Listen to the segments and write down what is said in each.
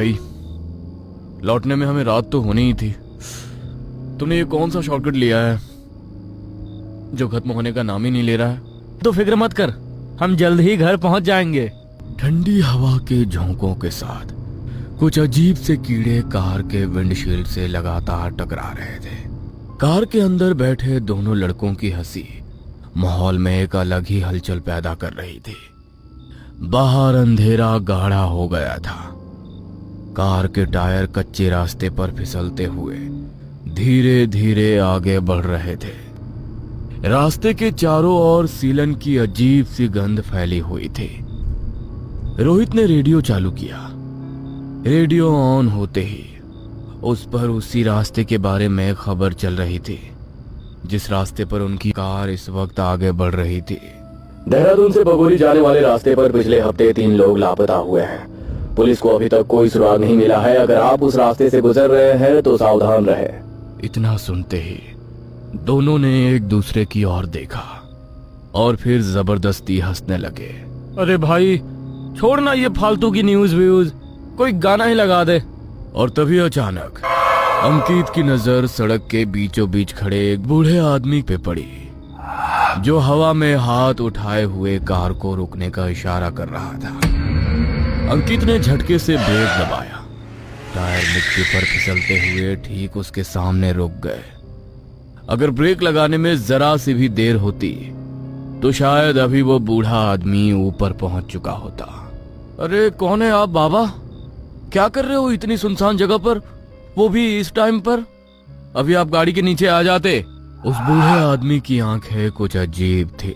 भाई, लौटने में हमें रात तो होनी ही थी। तुमने ये कौन सा शॉर्टकट लिया है जो खत्म होने का नाम ही नहीं ले रहा है? तो फिक्र मत कर, हम जल्द ही घर पहुंच जाएंगे। ठंडी हवा के झोंकों के साथ कुछ अजीब से कीड़े कार के विंडशील्ड से लगातार टकरा रहे थे। कार के अंदर बैठे दोनों लड़कों की हंसी माहौल में एक अलग ही हलचल पैदा कर रही थी। बाहर अंधेरा गाढ़ा हो गया था। कार के टायर कच्चे रास्ते पर फिसलते हुए धीरे धीरे आगे बढ़ रहे थे। रास्ते के चारों ओर सीलन की अजीब सी गंध फैली हुई थी। रोहित ने रेडियो चालू किया। रेडियो ऑन होते ही उस पर उसी रास्ते के बारे में खबर चल रही थी जिस रास्ते पर उनकी कार इस वक्त आगे बढ़ रही थी। देहरादून से बगोली जाने वाले रास्ते पर पिछले हफ्ते 3 लोग लापता हुए हैं। पुलिस को अभी तक कोई सुराग नहीं मिला है। अगर आप उस रास्ते से गुजर रहे हैं तो सावधान रहे। इतना सुनते ही दोनों ने एक दूसरे की ओर देखा और फिर जबरदस्ती हंसने लगे। अरे भाई छोड़ना ये फालतू की न्यूज व्यूज, कोई गाना ही लगा दे। और तभी अचानक अंकित की नजर सड़क के बीचों बीच खड़े एक बूढ़े आदमी पे पड़ी जो हवा में हाथ उठाए हुए कार को रुकने का इशारा कर रहा था। अंकित ने झटके से ब्रेक दबाया। टायर मिट्टी पर फिसलते हुए ठीक उसके सामने रुक गए। अगर ब्रेक लगाने में जरा सी भी देर होती तो शायद अभी वो बूढ़ा आदमी ऊपर पहुंच चुका होता। अरे कौन है आप बाबा? क्या कर रहे हो इतनी सुनसान जगह पर, वो भी इस टाइम पर? अभी आप गाड़ी के नीचे आ जाते। उस बूढ़े आदमी की आंखें कुछ अजीब थी,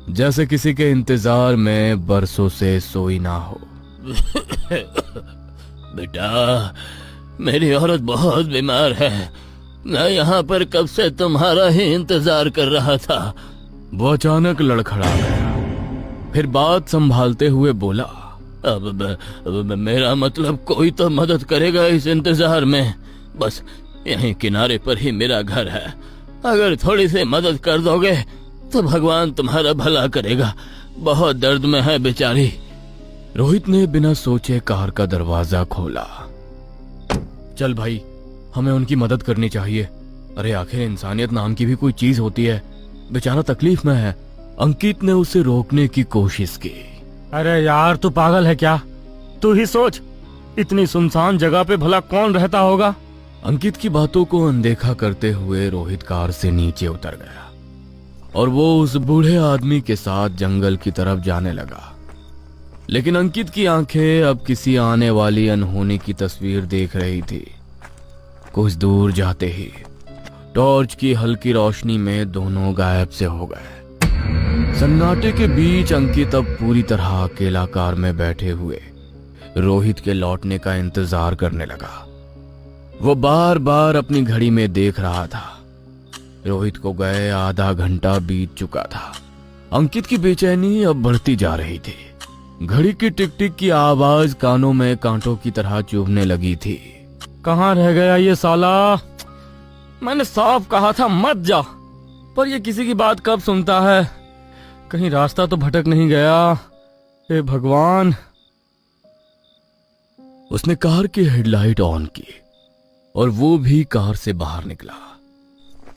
जैसे किसी के इंतजार में बरसों से सोई ना हो। बेटा, मेरी औरत बहुत बीमार है। मैं यहाँ पर कब से तुम्हारा ही इंतजार कर रहा था। वो अचानक लड़खड़ा गया, फिर बात संभालते हुए बोला, अब मेरा मतलब कोई तो मदद करेगा इस इंतजार में। बस यहीं किनारे पर ही मेरा घर है। अगर थोड़ी सी मदद कर दोगे तो भगवान तुम्हारा भला करेगा। बहुत दर्द में है बेचारी। रोहित ने बिना सोचे कार का दरवाजा खोला। चल भाई, हमें उनकी मदद करनी चाहिए। अरे आखिर इंसानियत नाम की भी कोई चीज होती है। बेचारा तकलीफ में है। अंकित ने उसे रोकने की कोशिश की। अरे यार, तू पागल है क्या? तू ही सोच, इतनी सुनसान जगह पे भला कौन रहता होगा? अंकित की बातों को अनदेखा करते हुए रोहित कार से नीचे उतर गया और वो उस बूढ़े आदमी के साथ जंगल की तरफ जाने लगा। लेकिन अंकित की आंखें अब किसी आने वाली अनहोनी की तस्वीर देख रही थी। कुछ दूर जाते ही टॉर्च की हल्की रोशनी में दोनों गायब से हो गए। सन्नाटे के बीच अंकित अब पूरी तरह अकेला कार में बैठे हुए रोहित के लौटने का इंतजार करने लगा। वो बार बार अपनी घड़ी में देख रहा था। रोहित को गए आधा घंटा बीत चुका था। अंकित की बेचैनी अब बढ़ती जा रही थी। घड़ी की टिक टिक की आवाज कानों में कांटों की तरह चुभने लगी थी। कहाँ रह गया ये साला? मैंने साफ कहा था मत जा, पर ये किसी की बात कब सुनता है। कहीं रास्ता तो भटक नहीं गया। हे भगवान। उसने कार की हेडलाइट ऑन की और वो भी कार से बाहर निकला।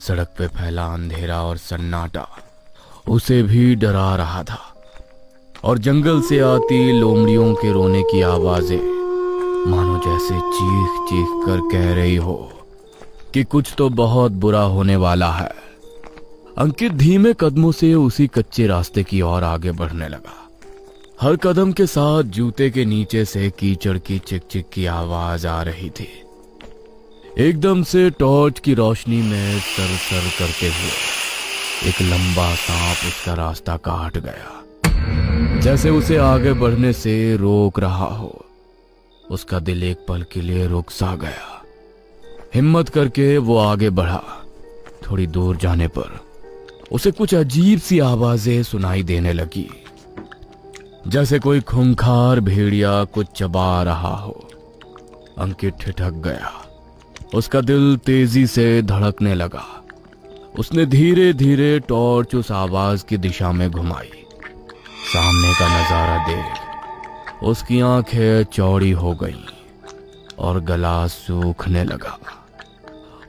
सड़क पे फैला अंधेरा और सन्नाटा उसे भी डरा रहा था और जंगल से आती लोमड़ियों के रोने की आवाजें मानो जैसे चीख चीख कर कह रही हो कि कुछ तो बहुत बुरा होने वाला है। अंकित धीमे कदमों से उसी कच्चे रास्ते की ओर आगे बढ़ने लगा। हर कदम के साथ जूते के नीचे से कीचड़ की चिक चिक की आवाज आ रही थी। एकदम से टॉर्च की रोशनी में सर सर करते हुए एक लंबा सांप उसका रास्ता काट गया, जैसे उसे आगे बढ़ने से रोक रहा हो। उसका दिल एक पल के लिए रुक सा गया। हिम्मत करके वो आगे बढ़ा। थोड़ी दूर जाने पर उसे कुछ अजीब सी आवाजें सुनाई देने लगी, जैसे कोई खूंखार भेड़िया कुछ चबा रहा हो। अंकित ठिठक गया। उसका दिल तेजी से धड़कने लगा। उसने धीरे धीरे टॉर्च उस आवाज की दिशा में घुमाई। सामने का नजारा देख उसकी आंखें चौड़ी हो गईं। और गला सूखने लगा।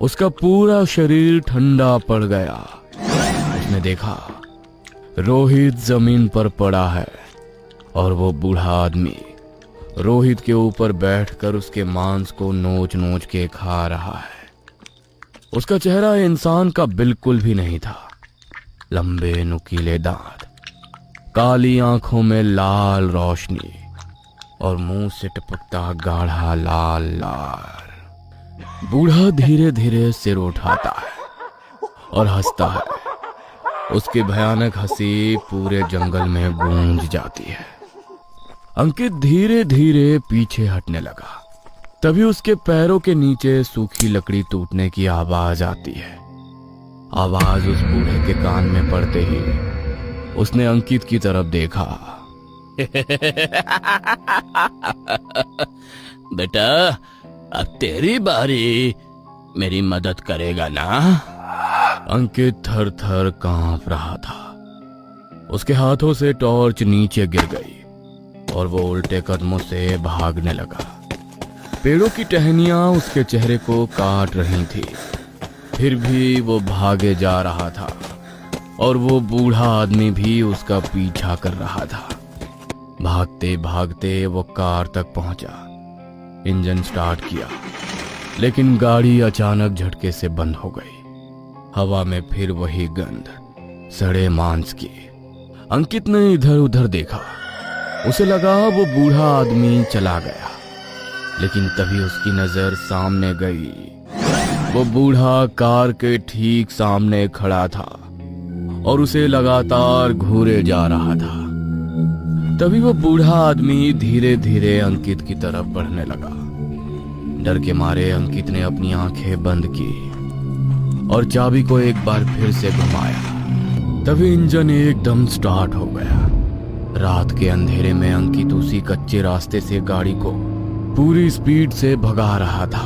उसका पूरा शरीर ठंडा पड़ गया। उसने देखा रोहित जमीन पर पड़ा है और वो बूढ़ा आदमी रोहित के ऊपर बैठकर उसके मांस को नोच नोच के खा रहा है। उसका चेहरा इंसान का बिल्कुल भी नहीं था। लंबे नुकीले दांत, काली आंखों में लाल रोशनी और मुंह से टपकता गाढ़ा लाल लार। बूढ़ा धीरे धीरे सिर उठाता है और हंसता है। उसकी भयानक हंसी पूरे जंगल में गूंज जाती है। अंकित धीरे धीरे पीछे हटने लगा। तभी उसके पैरों के नीचे सूखी लकड़ी टूटने की आवाज आती है। आवाज उस बूढ़े के कान में पड़ते ही उसने अंकित की तरफ देखा। बेटा, अब तेरी बारी, मेरी मदद करेगा ना? अंकित थर थर कांप रहा था। उसके हाथों से टॉर्च नीचे गिर गई और वो उल्टे कदमों से भागने लगा। पेड़ों की टहनियां उसके चेहरे को काट रही थी, फिर भी वो भागे जा रहा था और वो बूढ़ा आदमी भी उसका पीछा कर रहा था। भागते भागते वो कार तक पहुंचा। इंजन स्टार्ट किया, लेकिन गाड़ी अचानक झटके से बंद हो गई। हवा में फिर वही गंध, सड़े मांस की। अंकित ने इधर उधर देखा। उसे लगा वो बूढ़ा आदमी चला गया, लेकिन तभी उसकी नजर सामने गई। वो बूढ़ा कार के ठीक सामने खड़ा था और उसे लगातार घूरे जा रहा था। तभी वो बूढ़ा आदमी धीरे धीरे अंकित की तरफ बढ़ने लगा। डर के मारे अंकित ने अपनी आंखें बंद की और चाबी को एक बार फिर से घुमाया। तभी इंजन एकदम स्टार्ट हो गया। रात के अंधेरे में अंकित उसी कच्चे रास्ते से गाड़ी को पूरी स्पीड से भगा रहा था।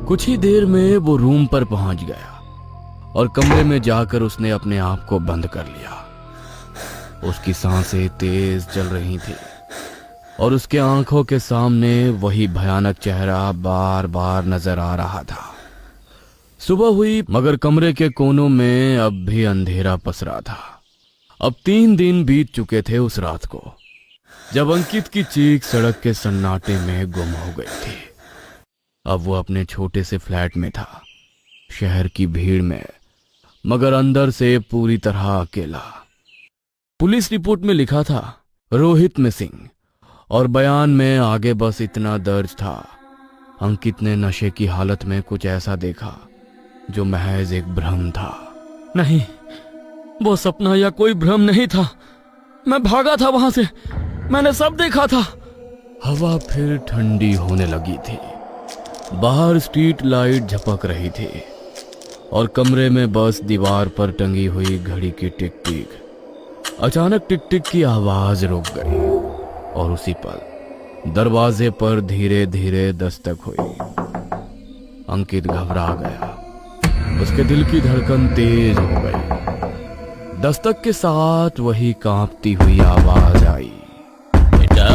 कुछ ही देर में वो रूम पर पहुंच गया और कमरे में जाकर उसने अपने आप को बंद कर लिया। उसकी सांसें तेज चल रही थी और उसके आंखों के सामने वही भयानक चेहरा बार बार नजर आ रहा था। सुबह हुई, मगर कमरे के कोनों में अब भी अंधेरा पसरा था। अब 3 दिन बीत चुके थे उस रात को, जब अंकित की चीख सड़क के सन्नाटे में गुम हो गई थी। अब वो अपने छोटे से फ्लैट में था, शहर की भीड़ में, मगर अंदर से पूरी तरह अकेला। पुलिस रिपोर्ट में लिखा था रोहित मिसिंग, और बयान में आगे बस इतना दर्ज था। अंकित ने नशे की हालत में कुछ ऐसा देखा जो महज एक भ्रम था। नहीं, वो सपना या कोई भ्रम नहीं था। मैं भागा था वहां से, मैंने सब देखा था। हवा फिर ठंडी होने लगी थी। बाहर स्ट्रीट लाइट झपक रही थी और कमरे में बस दीवार पर टंगी हुई घड़ी की टिक टिक। अचानक टिक टिक की आवाज रुक गई और उसी पल दरवाजे पर धीरे धीरे दस्तक हुई। अंकित घबरा गया। उसके दिल की धड़कन तेज हो गई। दस्तक के साथ वही कांपती हुई आवाज आई, बेटा,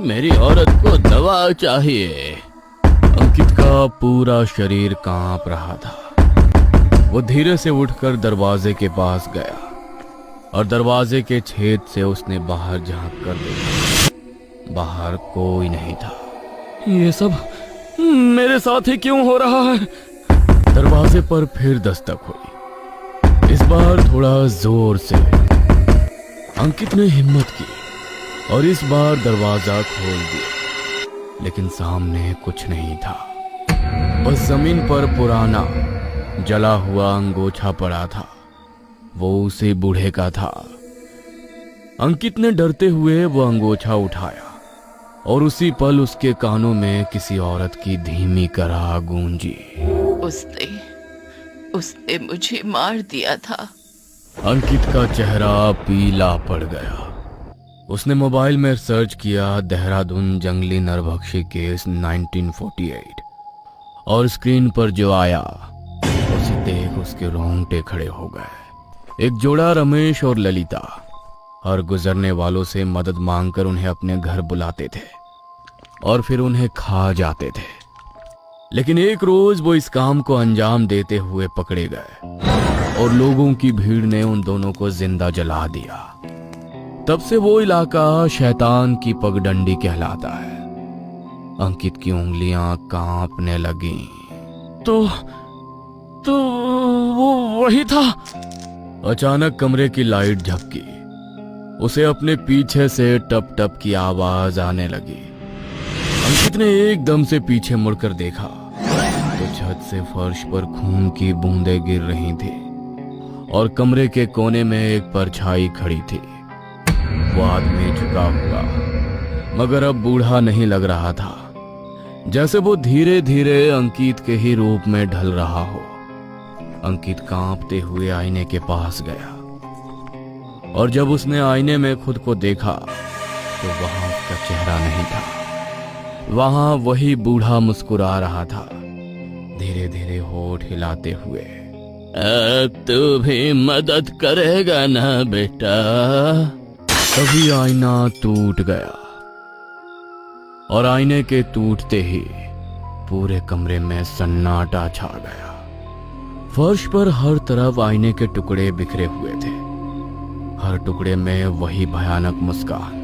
मेरी औरत को दवा चाहिए। अंकित का पूरा शरीर कांप रहा था। वो धीरे से उठकर दरवाजे के पास गया और दरवाजे के छेद से उसने बाहर झांक कर देखा। बाहर कोई नहीं था। ये सब मेरे साथ ही क्यों हो रहा है? दरवाजे पर फिर दस्तक हुई, इस बार थोड़ा जोर से। अंकित ने हिम्मत की और इस बार दरवाजा खोल दिया, लेकिन सामने कुछ नहीं था। बस जमीन पर पुराना जला हुआ अंगोछा पड़ा था। वो उसी बूढ़े का था। अंकित ने डरते हुए वो अंगोछा उठाया और उसी पल उसके कानों में किसी औरत की धीमी कराह गूंजी। उसने मुझे मार दिया था। अंकित का चेहरा पीला पड़ गया। उसने मोबाइल में सर्च किया देहरादून जंगली नरभक्षी केस 1948 और स्क्रीन पर जो आया उसे देख उसके रोंगटे खड़े हो गए। एक जोड़ा रमेश और ललिता, हर गुजरने वालों से मदद मांगकर उन्हें अपने घर बुलाते थे और फिर उन्हें खा जाते थे। लेकिन एक रोज वो इस काम को अंजाम देते हुए पकड़े गए और लोगों की भीड़ ने उन दोनों को जिंदा जला दिया। तब से वो इलाका शैतान की पगडंडी कहलाता है। अंकित की उंगलियां कांपने लगी। तो वो वही था। अचानक कमरे की लाइट झपकी। उसे अपने पीछे से टप टप की आवाज आने लगी। अंकित ने एकदम से पीछे मुड़कर देखा तो छत से फर्श पर खून की बूंदें गिर रही थी और कमरे के कोने में एक परछाई खड़ी थी। वो आदमी झुका हुआ मगर अब बूढ़ा नहीं लग रहा था, जैसे वो धीरे धीरे अंकित के ही रूप में ढल रहा हो। अंकित कांपते हुए आईने के पास गया और जब उसने आईने में खुद को देखा तो वहां उसका चेहरा नहीं था। वहां वही बूढ़ा मुस्कुरा रहा था, धीरे धीरे होठ हिलाते हुए। तू भी मदद करेगा ना बेटा? तभी आईना टूट गया और आईने के टूटते ही पूरे कमरे में सन्नाटा छा गया। फर्श पर हर तरफ आईने के टुकड़े बिखरे हुए थे, हर टुकड़े में वही भयानक मुस्कान।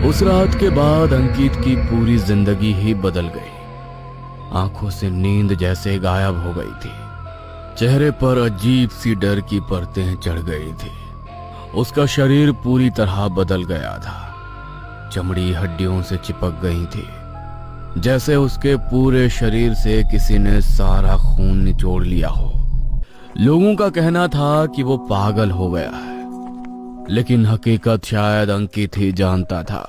उस रात के बाद अंकित की पूरी जिंदगी ही बदल गई। आंखों से नींद जैसे गायब हो गई थी, चेहरे पर अजीब सी डर की परतें चढ़ गई थी। उसका शरीर पूरी तरह बदल गया था, चमड़ी हड्डियों से चिपक गई थी, जैसे उसके पूरे शरीर से किसी ने सारा खून निचोड़ लिया हो। लोगों का कहना था कि वो पागल हो गया है, लेकिन हकीकत शायद अंकित ही जानता था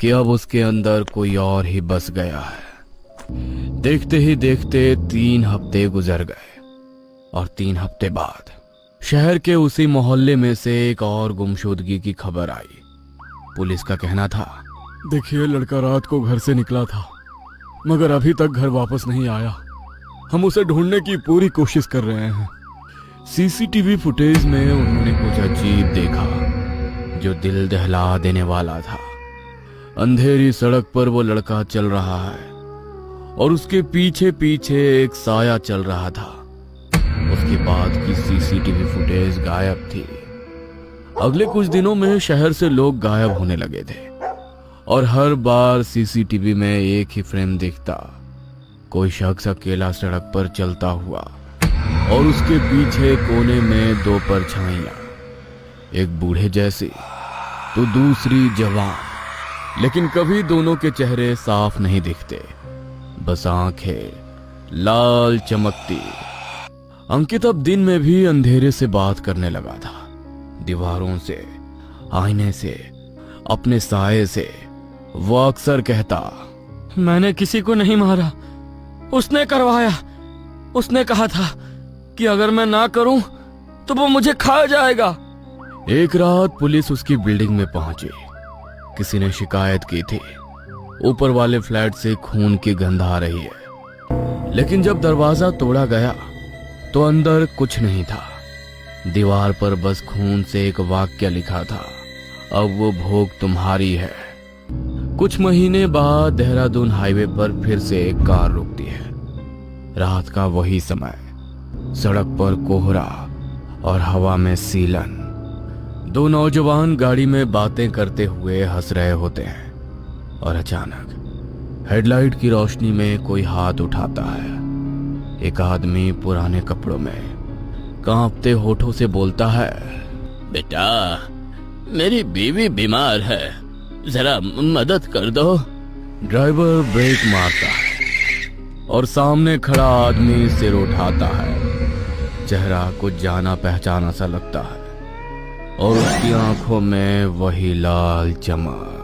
कि अब उसके अंदर कोई और ही बस गया है। देखते ही देखते 3 हफ्ते गुजर गए और 3 हफ्ते बाद शहर के उसी मोहल्ले में से एक और गुमशुदगी की खबर आई। पुलिस का कहना था, देखिए, लड़का रात को घर से निकला था मगर अभी तक घर वापस नहीं आया। हम उसे ढूंढने की पूरी कोशिश कर रहे हैं। सीसीटीवी फुटेज में उन्होंने कुछ अजीब देखा जो दिल दहला देने वाला था। अंधेरी सड़क पर वो लड़का चल रहा है और उसके पीछे पीछे एक साया चल रहा था। उसके बाद की सीसीटीवी फुटेज गायब थी। अगले कुछ दिनों में शहर से लोग गायब होने लगे थे और हर बार सीसीटीवी में एक ही फ्रेम दिखता, कोई शख्स अकेला सड़क पर चलता हुआ और उसके पीछे कोने में 2 परछाइयां, एक बूढ़े जैसी तो दूसरी जवान। लेकिन कभी दोनों के चेहरे साफ नहीं दिखते, बस आंखें लाल चमकती। अंकित अब दिन में भी अंधेरे से बात करने लगा था, दीवारों से, आईने से, अपने साये से। वो अक्सर कहता, मैंने किसी को नहीं मारा, उसने करवाया। उसने कहा था कि अगर मैं ना करूं तो वो मुझे खा जाएगा। एक रात पुलिस उसकी बिल्डिंग में पहुंची। किसी ने शिकायत की थी, ऊपर वाले फ्लैट से खून की गंध आ रही है। लेकिन जब दरवाजा तोड़ा गया तो अंदर कुछ नहीं था। दीवार पर बस खून से एक वाक्य लिखा था, अब वो भोग तुम्हारी है। कुछ महीने बाद देहरादून हाईवे पर फिर से एक कार रुकती है। रात का वही समय, सड़क पर कोहरा और हवा में सीलन। 2 नौजवान गाड़ी में बातें करते हुए हंस रहे होते हैं और अचानक हेडलाइट की रोशनी में कोई हाथ उठाता है। एक आदमी पुराने कपड़ों में कांपते होठों से बोलता है, बेटा, मेरी बीवी बीमार है, जरा मदद कर दो। ड्राइवर ब्रेक मारता है और सामने खड़ा आदमी सिर उठाता है। चेहरा कुछ जाना पहचाना सा लगता है और उसकी आंखों में वही लाल चमक।